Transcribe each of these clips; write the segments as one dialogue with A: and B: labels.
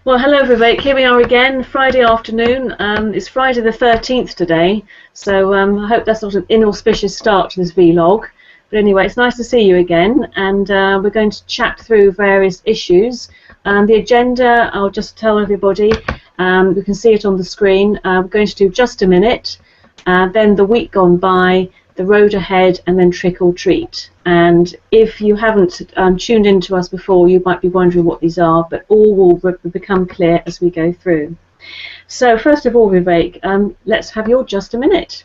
A: Well, hello Vivek, here we are again, Friday afternoon. It's Friday the 13th today, so I hope that's not an inauspicious start to this vlog. But anyway, it's nice to see you again, and we're going to chat through various issues. The agenda, I'll just tell everybody, we can see it on the screen. We're going to do just a minute, then the week gone by, the road ahead, and then trick or treat. And if you haven't tuned into us before, you might be wondering what these are, but all will become clear as we go through. So first of all, Vivek, let's have your just a minute.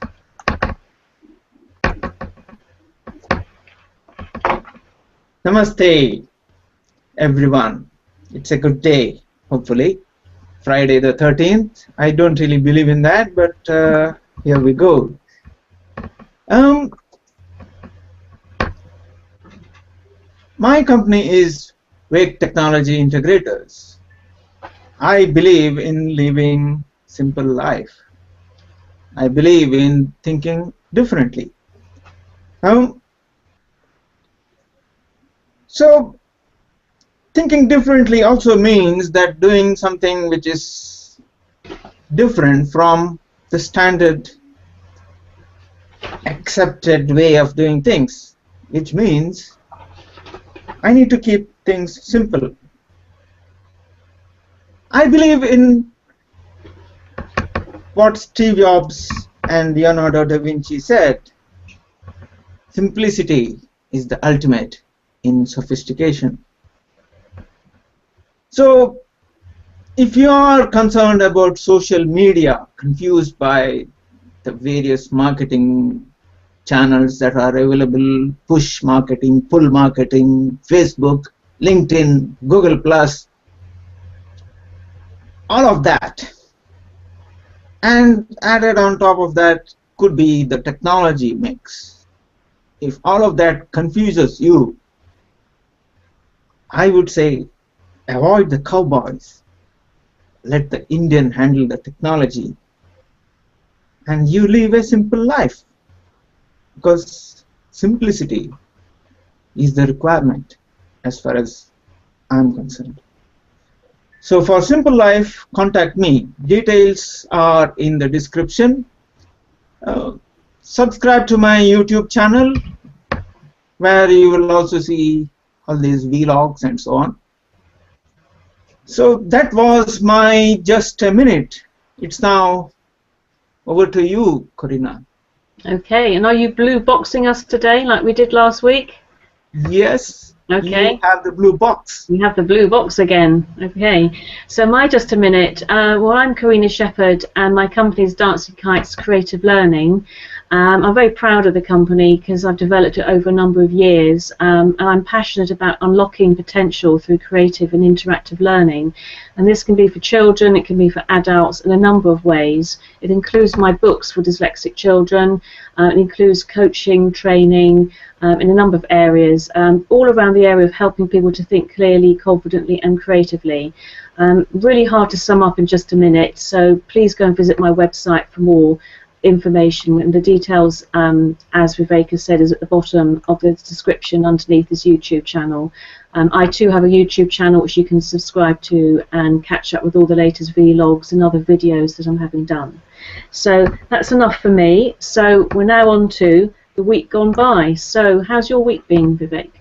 B: Namaste, everyone. It's a good day, hopefully. Friday the 13th. I don't really believe in that, but here we go. My company is Vivek Technology Integrators. I believe in living simple life. I believe in thinking differently. So thinking differently also means that doing something which is different from the standard accepted way of doing things, which means I need to keep things simple. I believe in what Steve Jobs and Leonardo da Vinci said. Simplicity is the ultimate in sophistication. So if you are concerned about social media, confused by the various marketing channels that are available, push marketing, pull marketing, Facebook, LinkedIn, Google+, all of that, and added on top of that could be the technology mix. If all of that confuses you, I would say avoid the cowboys. Let the Indian handle the technology, and you live a simple life, because simplicity is the requirement as far as I'm concerned. So for simple life, contact me. Details are in the description. Subscribe to my YouTube channel, where you will also see all these vlogs and so on. So that was my just a minute. It's now over to you, Corinna.
A: Okay, and are you blue boxing us today like we did last week?
B: Yes.
A: Okay.
B: You have the blue box.
A: We have the blue box again. Okay, so my just a minute. Well, I'm Corinna Shepherd, and my company is Dancing Kites Creative Learning. I'm very proud of the company because I've developed it over a number of years, and I'm passionate about unlocking potential through creative and interactive learning. And this can be for children, it can be for adults in a number of ways. It includes my books for dyslexic children, it includes coaching, training, in a number of areas, all around the area of helping people to think clearly, confidently and creatively. Really hard to sum up in just a minute, so please go and visit my website for more information, and the details, as Vivek has said, is at the bottom of the description underneath this YouTube channel. I too have a YouTube channel which you can subscribe to and catch up with all the latest vlogs and other videos that I'm having done. So that's enough for me. So we're now on to the week gone by. So how's your week been, Vivek?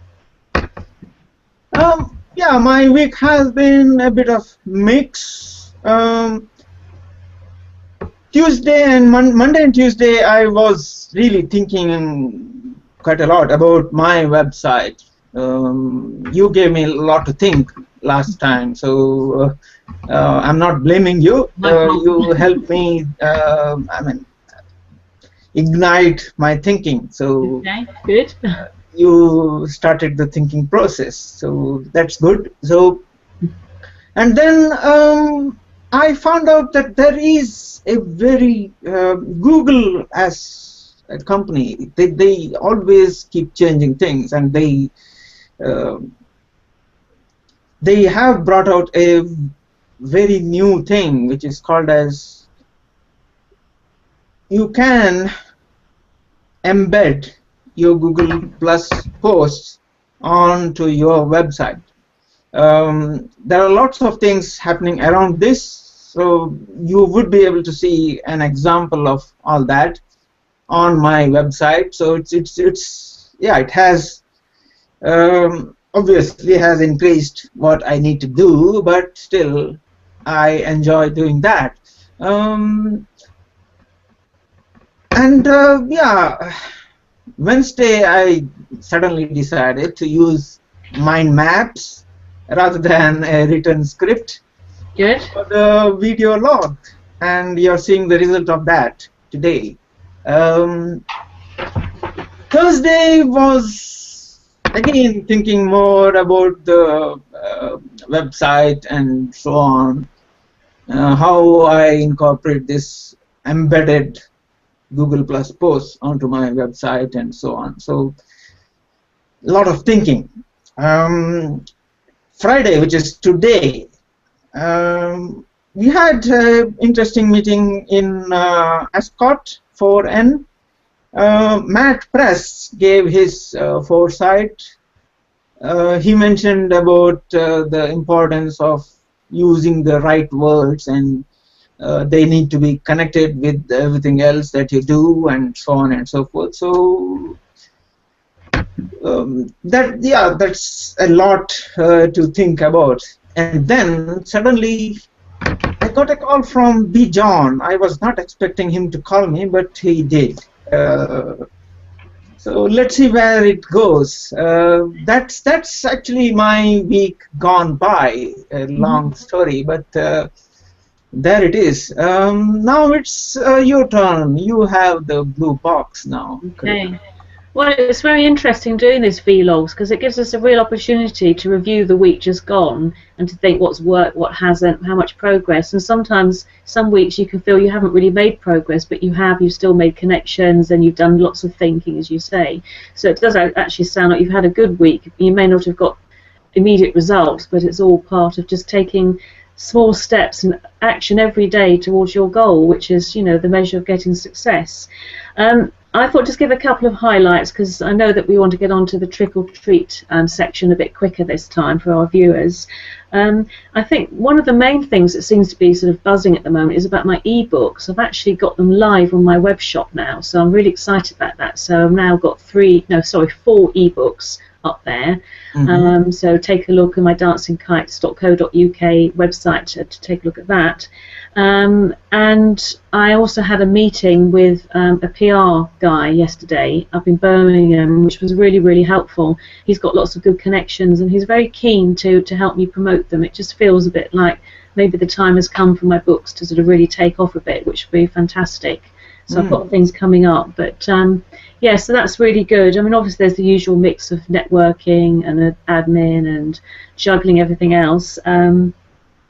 B: Yeah, my week has been a bit of mix. Tuesday and Monday and Tuesday I was really thinking quite a lot about my website. You gave me a lot to think last time, so I'm not blaming you. You helped me ignite my thinking. So
A: okay, good.
B: You started the thinking process, so that's good. So, and then I found out that there is a very Google as a company, they always keep changing things, and they have brought out a very new thing which is called as, you can embed your Google Plus posts onto your website. There are lots of things happening around this, so you would be able to see an example of all that on my website. So it has obviously has increased what I need to do, but still I enjoy doing that. Yeah, Wednesday I suddenly decided to use mind maps rather than a written script for the video log, and you're seeing the result of that today. Thursday was again thinking more about the website and so on, how I incorporate this embedded Google Plus posts onto my website and so on. So a lot of thinking. Friday, which is today, we had an interesting meeting in Ascot 4N. Matt Press gave his foresight. He mentioned about the importance of using the right words, and they need to be connected with everything else that you do, and so on and so forth. So that's a lot to think about. And then suddenly I got a call from B. John. I was not expecting him to call me, but he did. So let's see where it goes. That's actually my week gone by. A long story, but there it is. Now it's your turn. You have the blue box now.
A: Okay. Well, it's very interesting doing these vlogs because it gives us a real opportunity to review the week just gone and to think what's worked, what hasn't, how much progress. And sometimes, some weeks you can feel you haven't really made progress, but you've still made connections and you've done lots of thinking, as you say. So it does actually sound like you've had a good week. You may not have got immediate results, but it's all part of just taking small steps and action every day towards your goal, which is, you know, the measure of getting success. I thought just give a couple of highlights because I know that we want to get on to the trick or treat section a bit quicker this time for our viewers. I think one of the main things that seems to be sort of buzzing at the moment is about my ebooks. I've actually got them live on my web shop now, so I'm really excited about that. So I've now got 4 ebooks up there. So take a look at my dancingkites.co.uk website to take a look at that. And I also had a meeting with a PR guy yesterday up in Birmingham, which was really, really helpful. He's got lots of good connections and he's very keen to help me promote them. It just feels a bit like maybe the time has come for my books to sort of really take off a bit, which would be fantastic. So I've got things coming up, but yeah, so that's really good. I mean, obviously there's the usual mix of networking and admin and juggling everything else. I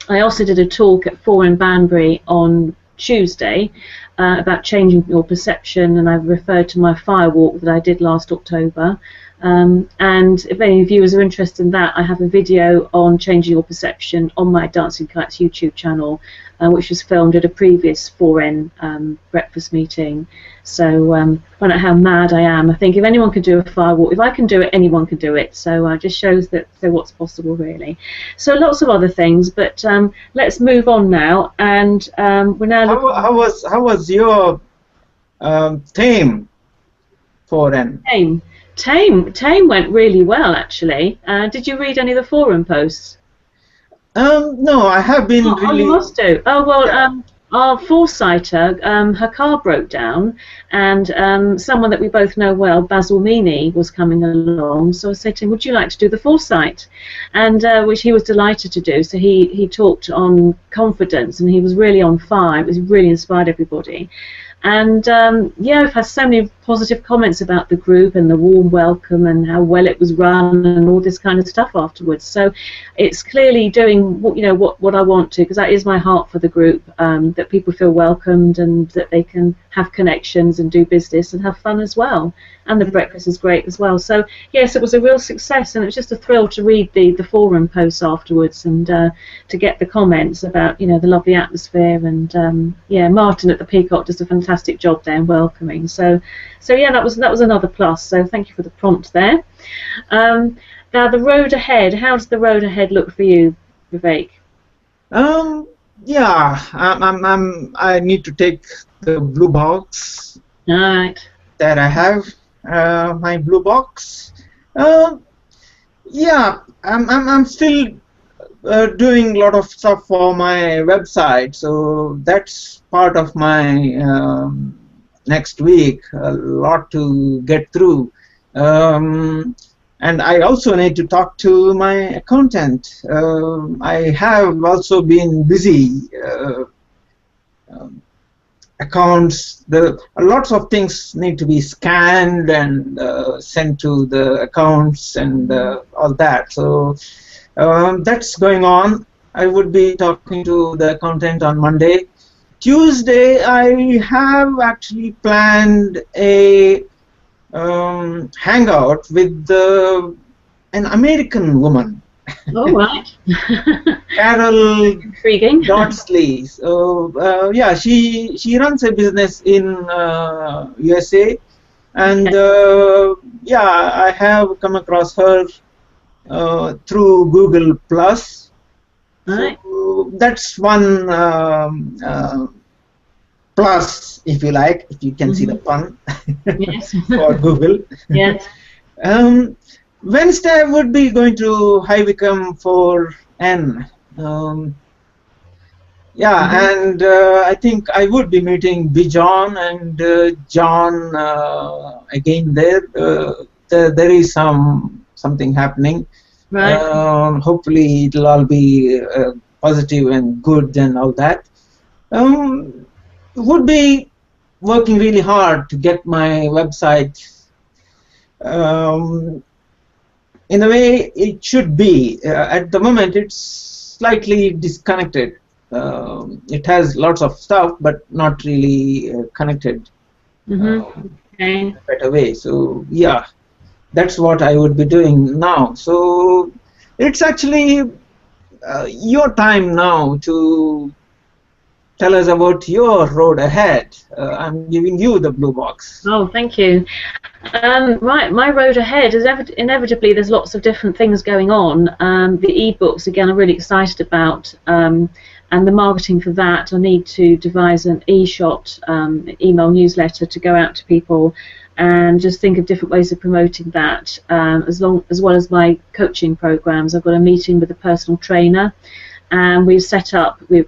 A: also did a talk at 4 Banbury on Tuesday about changing your perception, and I referred to my fire walk that I did last October. And if any viewers are interested in that, I have a video on changing your perception on my Dancing Kites YouTube channel, which was filmed at a previous 4N breakfast meeting. So find out how mad I am. I think if anyone can do a fire walk, if I can do it, anyone can do it. So it just shows that what's possible, really. So lots of other things, but let's move on now. And we're now looking.
B: How was your theme 4N?
A: Tame went really well, actually. Did you read any of the forum posts?
B: No, I have been really...
A: Oh, you must do. Oh, well, yeah. Our foresighter, her car broke down, and someone that we both know well, Basil Meany, was coming along. So I said to him, would you like to do the foresight? And which he was delighted to do. So he talked on confidence, and he was really on fire. It was really inspired everybody. And yeah, we've had so many positive comments about the group and the warm welcome and how well it was run and all this kind of stuff afterwards. So it's clearly doing what I want to, because that is my heart for the group, that people feel welcomed and that they can have connections and do business and have fun as well. And the breakfast is great as well. So yes, it was a real success, and it was just a thrill to read the forum posts afterwards and to get the comments about the lovely atmosphere. And yeah, Martin at the Peacock does a fantastic job there in welcoming. So yeah, that was another plus. So thank you for the prompt there. Now, the road ahead, how does the road ahead look for you, Vivek?
B: Yeah, I need to take the blue box
A: All right.
B: that I have, my blue box. Yeah, I'm still doing a lot of stuff for my website, so that's part of my next week. A lot to get through. And I also need to talk to my accountant. I have also been busy. Accounts, lots of things need to be scanned and sent to the accounts and all that. So that's going on. I would be talking to the accountant on Monday. Tuesday, I have actually planned a hangout with an American woman.
A: All right.
B: Carol
A: Intriguing.
B: Dodsley. So yeah, she runs a business in USA, and yeah, I have come across her through Google Plus.
A: Right.
B: So that's one plus, if you like, if you can see the pun.
A: Yes.
B: For Google.
A: Yes.
B: Wednesday I would be going to High Wycombe for N. Yeah, and I think I would be meeting Bijon and John again there. There is something happening.
A: Right.
B: Hopefully it'll all be positive and good and all that. Would be working really hard to get my website in a way it should be. At the moment it's slightly disconnected. It has lots of stuff but not really connected
A: Okay.
B: in a better way. So yeah, that's what I would be doing now. So it's actually your time now to tell us about your road ahead. I'm giving you the blue box.
A: Oh, thank you. Right, my road ahead is inevitably there's lots of different things going on. The ebooks again I'm really excited about, and the marketing for that. I need to devise an e-shot email newsletter to go out to people, and just think of different ways of promoting that, as well as my coaching programs. I've got a meeting with a personal trainer, and we've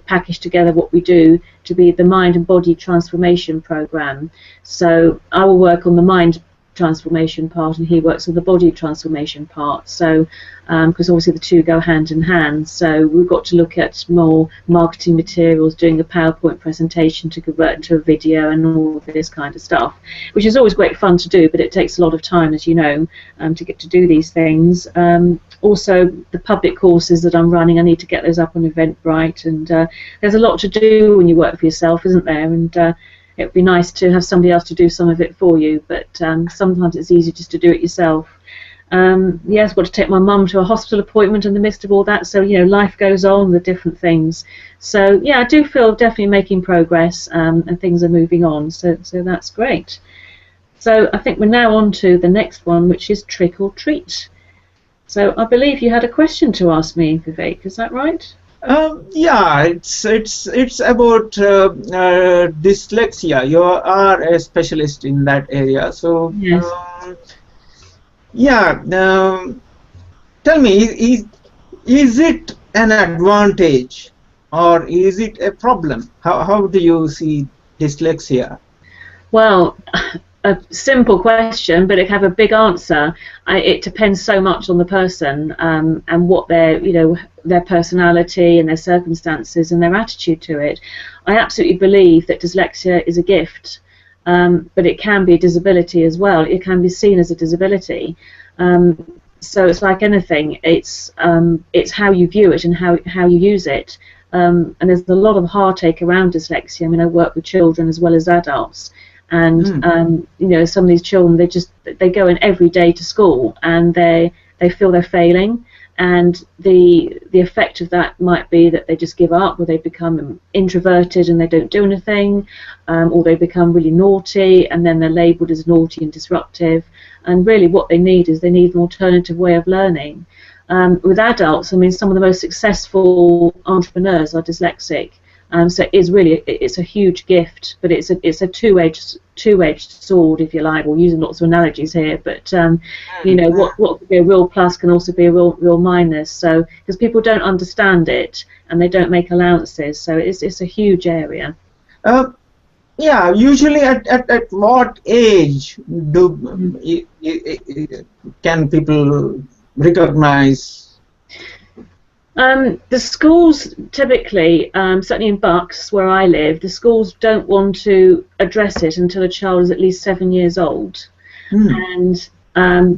A: packaged together what we do to be the mind and body transformation program. So I will work on the mind transformation part and he works on the body transformation part, so because obviously the two go hand in hand. So we've got to look at more marketing materials, doing a PowerPoint presentation to convert into a video and all this kind of stuff, which is always great fun to do, but it takes a lot of time, as you know, to get to do these things. Also the public courses that I'm running, I need to get those up on Eventbrite, and there's a lot to do when you work for yourself, isn't there? And it would be nice to have somebody else to do some of it for you, but sometimes it's easy just to do it yourself. Yes, I've got to take my mum to a hospital appointment in the midst of all that, so you know, life goes on with different things. So yeah, I do feel definitely making progress, and things are moving on, so that's great. So I think we're now on to the next one, which is trick or treat. So I believe you had a question to ask me, Vivek, is that right?
B: Yeah, it's about dyslexia. You are a specialist in that area, so
A: Yes.
B: yeah. Tell me, is it an advantage or is it a problem? How do you see dyslexia?
A: Well, a simple question, but it have a big answer. It depends so much on the person, and what their personality and their circumstances and their attitude to it. I absolutely believe that dyslexia is a gift, but it can be a disability as well. It can be seen as a disability. So it's like anything. It's how you view it and how you use it. And there's a lot of heartache around dyslexia. I mean, I work with children as well as adults. And you know, some of these children, they go in every day to school and they feel they're failing, and the effect of that might be that they just give up, or they become introverted and they don't do anything, or they become really naughty and then they're labelled as naughty and disruptive. And really what they need is they need an alternative way of learning. With adults, I mean, some of the most successful entrepreneurs are dyslexic. So it's a huge gift, but it's a two-edged sword, if you like. We're using lots of analogies here, but you know, what could be a real plus can also be a real minus. So because people don't understand it and they don't make allowances, so it's a huge area.
B: Yeah, usually at what age can people recognize?
A: The schools typically, certainly in Bucks where I live, the schools don't want to address it until a child is at least 7 years old. And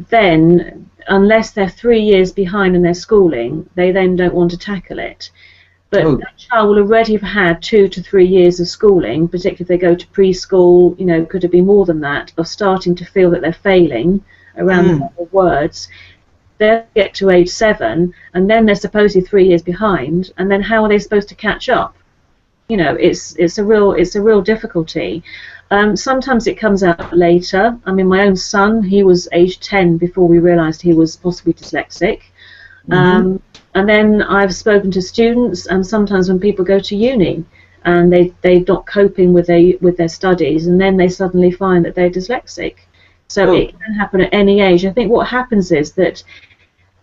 A: then, unless they're 3 years behind in their schooling, they then don't want to tackle it. But that child will already have had 2 to 3 years of schooling, particularly if they go to preschool, you know, could it be more than that, of starting to feel that they're failing around the level of words. They'll get to age 7, and then they're supposedly 3 years behind, and then how are they supposed to catch up? You know, it's a real difficulty. Sometimes it comes out later. I mean, my own son, he was age 10 before we realised he was possibly dyslexic. And then I've spoken to students, and sometimes when people go to uni and they're not coping with their studies, and then they suddenly find that they're dyslexic. So it can happen at any age. I think what happens is that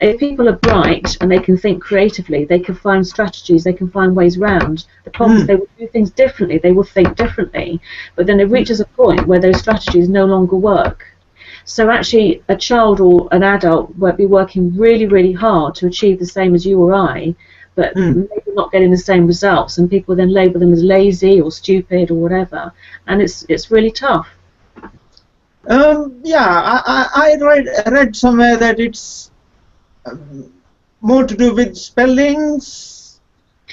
A: if people are bright and they can think creatively, they can find strategies, they can find ways around. The problem is they will do things differently, they will think differently, but then it reaches a point where those strategies no longer work. So actually a child or an adult won't be working really, really hard to achieve the same as you or I, but maybe not getting the same results, and people then label them as lazy or stupid or whatever, and it's really tough.
B: Yeah, I read somewhere that it's more to do with spellings,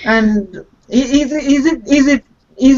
B: and is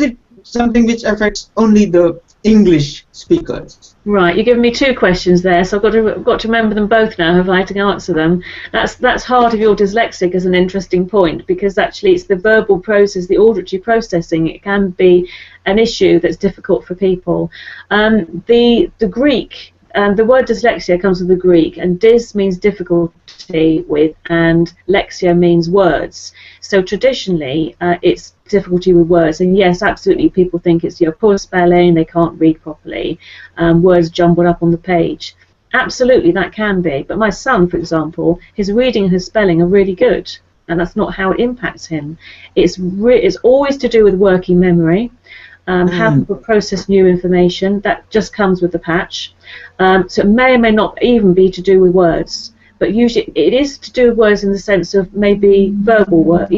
B: it something which affects only the English speakers?
A: Right, you're giving me two questions there, so I've got to remember them both now if I had to answer them. That's hard if you're dyslexic as an interesting point, because actually it's the verbal process, the auditory processing. It can be an issue that's difficult for people. The Greek, the word dyslexia comes from the Greek, and dys means difficulty with, and lexia means words. So traditionally, it's difficulty with words, and yes, absolutely, people think it's poor spelling, they can't read properly, words jumbled up on the page. Absolutely, that can be. But my son, for example, his reading and his spelling are really good, and that's not how it impacts him. It's always to do with working memory. How people process new information, that just comes with the patch. So it may or may not even be to do with words, but usually it is to do with words in the sense of maybe verbal words,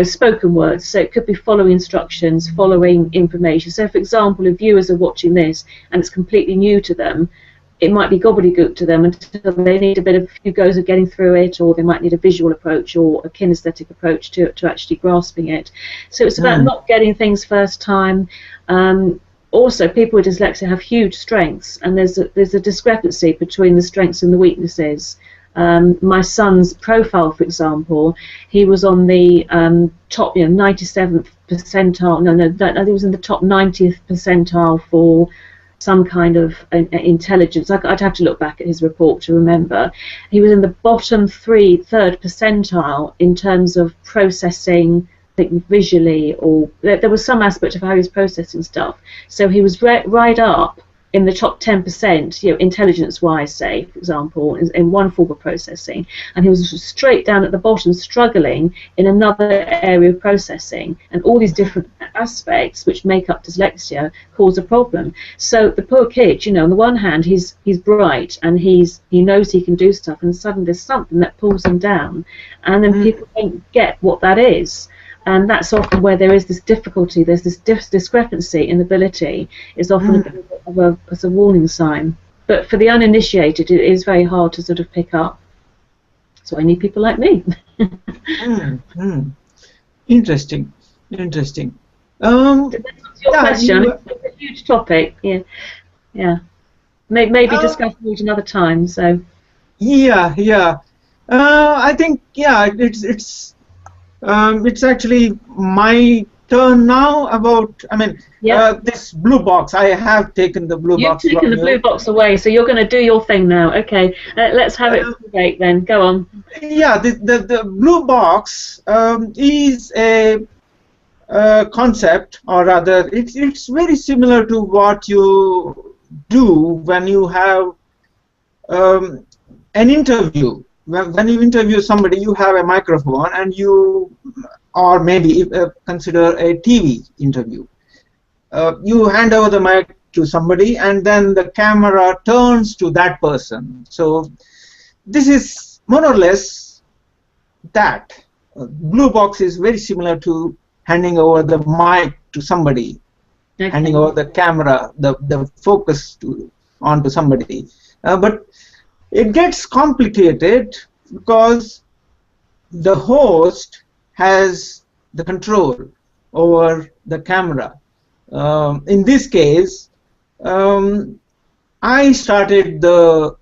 A: spoken words. So it could be following instructions, following information. So for example, if viewers are watching this and it's completely new to them, it might be gobbledygook to them until they need a bit of few goes of getting through it, or they might need a visual approach or a kinesthetic approach to actually grasping it. So it's about not getting things first time. Also, people with dyslexia have huge strengths, and there's a discrepancy between the strengths and the weaknesses. My son's profile, for example, he was on the top 97th percentile. No, he was in the top 90th percentile for some kind of intelligence. I'd have to look back at his report to remember. He was in the bottom third percentile in terms of processing, I think, visually, or there was some aspect of how he was processing stuff. So he was right up in the top 10%, intelligence-wise, say, for example, in one form of processing, and he was straight down at the bottom, struggling in another area of processing, and all these different aspects which make up dyslexia cause a problem. So the poor kid, on the one hand, he's bright and he knows he can do stuff, and suddenly there's something that pulls him down, and then people don't get what that is. And that's often where there is this difficulty, there's this discrepancy in ability. It's often a bit of a warning sign. But for the uninitiated, it is very hard to sort of pick up. So I need people like me.
B: Interesting. That's
A: your question. It's a huge topic. Yeah. Maybe discuss it another time. So.
B: Yeah. I think, yeah, it's actually my turn now. I mean,
A: Yep.
B: this blue box. I have taken the blue
A: You've
B: box
A: taken
B: from
A: the blue
B: you.
A: box away, so you're going to do your thing now. Okay, let's have it
B: Uh,
A: for Vivek then. Go on.
B: yeah, the blue box is a concept, or rather, it's very similar to what you do when you have um, an interview. When you interview somebody, you have a microphone, and you, or maybe consider a TV interview. You hand over the mic to somebody, and then the camera turns to that person. So this is more or less that. Blue box is very similar to handing over the mic to somebody, handing
A: Okay.
B: over the camera, the focus onto somebody. But it gets complicated because the host has the control over the camera. In this case, I started the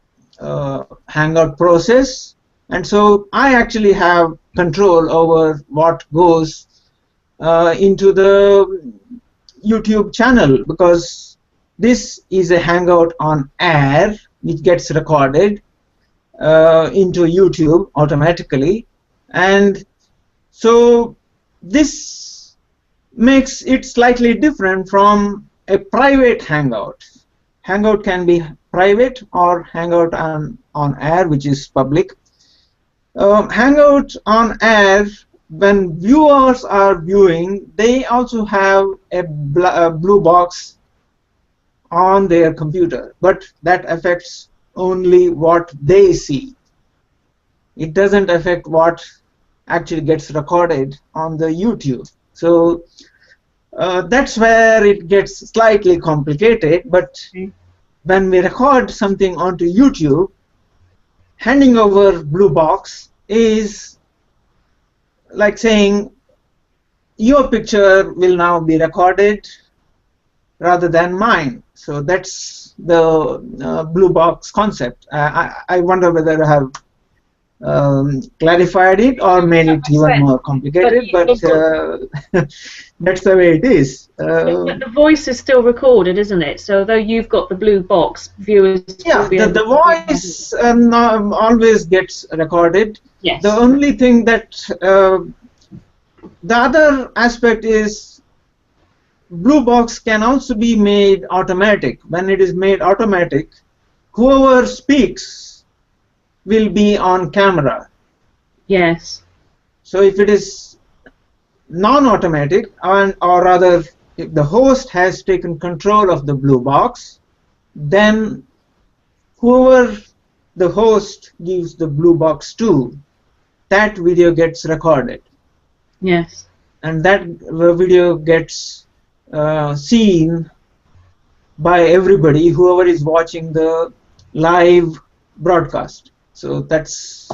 B: Hangout process, and so I actually have control over what goes into the YouTube channel, because this is a Hangout on Air which gets recorded into YouTube automatically, and so this makes it slightly different from a private Hangout. Hangout can be private, or Hangout on Air, which is public. Hangout on Air, when viewers are viewing, they also have a blue box on their computer, but that affects only what they see. It doesn't affect what actually gets recorded on the YouTube. So that's where it gets slightly complicated. But when we record something onto YouTube, handing over blue box is like saying your picture will now be recorded rather than mine. So that's the blue box concept. I wonder whether I have clarified it or made it even more complicated, but that's the way it is.
A: But the voice is still recorded, isn't it? So though you've got the blue box, viewers
B: Yeah,
A: will be
B: the voice always gets recorded.
A: Yes.
B: The only thing that the other aspect is blue box can also be made automatic. When it is made automatic, whoever speaks will be on camera.
A: Yes.
B: So if it is non-automatic, or rather if the host has taken control of the blue box, then whoever the host gives the blue box to, that video gets recorded.
A: Yes.
B: And that video gets seen by everybody, whoever is watching the live broadcast. So that's,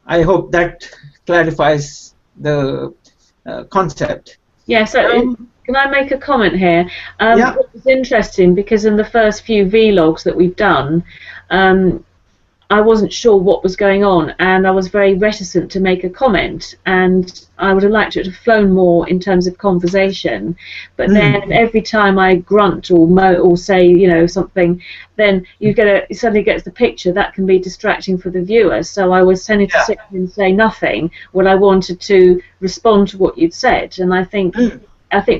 B: I hope that clarifies the concept.
A: Yeah, so can I make a comment here?
B: Yeah.
A: It's interesting because in the first few vlogs that we've done, I wasn't sure what was going on, and I was very reticent to make a comment, and I would have liked it to have flown more in terms of conversation. But then every time I grunt or or say, you know, something, then you suddenly gets the picture that can be distracting for the viewer. So I was tending to sit and say nothing when I wanted to respond to what you'd said, and I think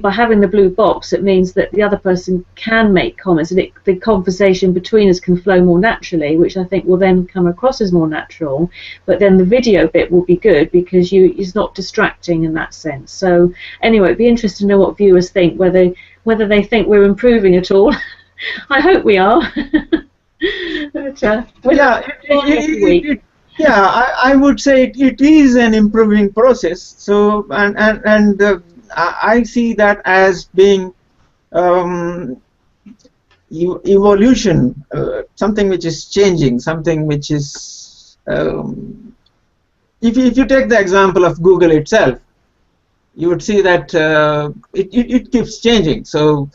A: by having the blue box, it means that the other person can make comments, and the conversation between us can flow more naturally, which I think will then come across as more natural. But then the video bit will be good because it's not distracting in that sense. So anyway, it'd be interesting to know what viewers think, whether they think we're improving at all. I hope we are. But,
B: I would say it is an improving process. So and I see that as being evolution, something which is changing, something which is. If you take the example of Google itself, you would see that it keeps changing. So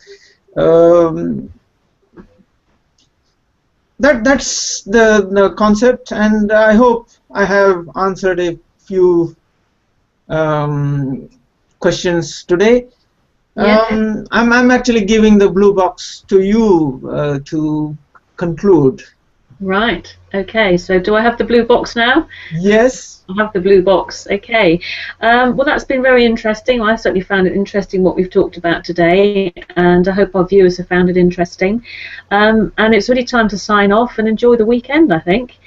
B: that's the concept, and I hope I have answered a few questions today.
A: Yeah.
B: I'm actually giving the blue box to you to conclude.
A: Right. Okay. So do I have the blue box now?
B: Yes.
A: I have the blue box. Okay. Well, that's been very interesting. I certainly found it interesting what we've talked about today, and I hope our viewers have found it interesting. And it's really time to sign off and enjoy the weekend, I think.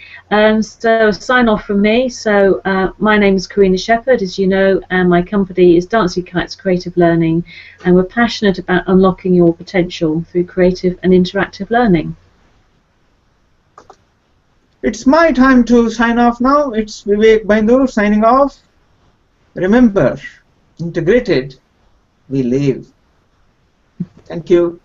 A: So sign off from me. So my name is Corinna Shepherd, as you know, and my company is Dancing Kites Creative Learning, and we're passionate about unlocking your potential through creative and interactive learning.
B: It's my time to sign off now. It's Vivek Baindoor signing off. Remember, integrated, we live. Thank you.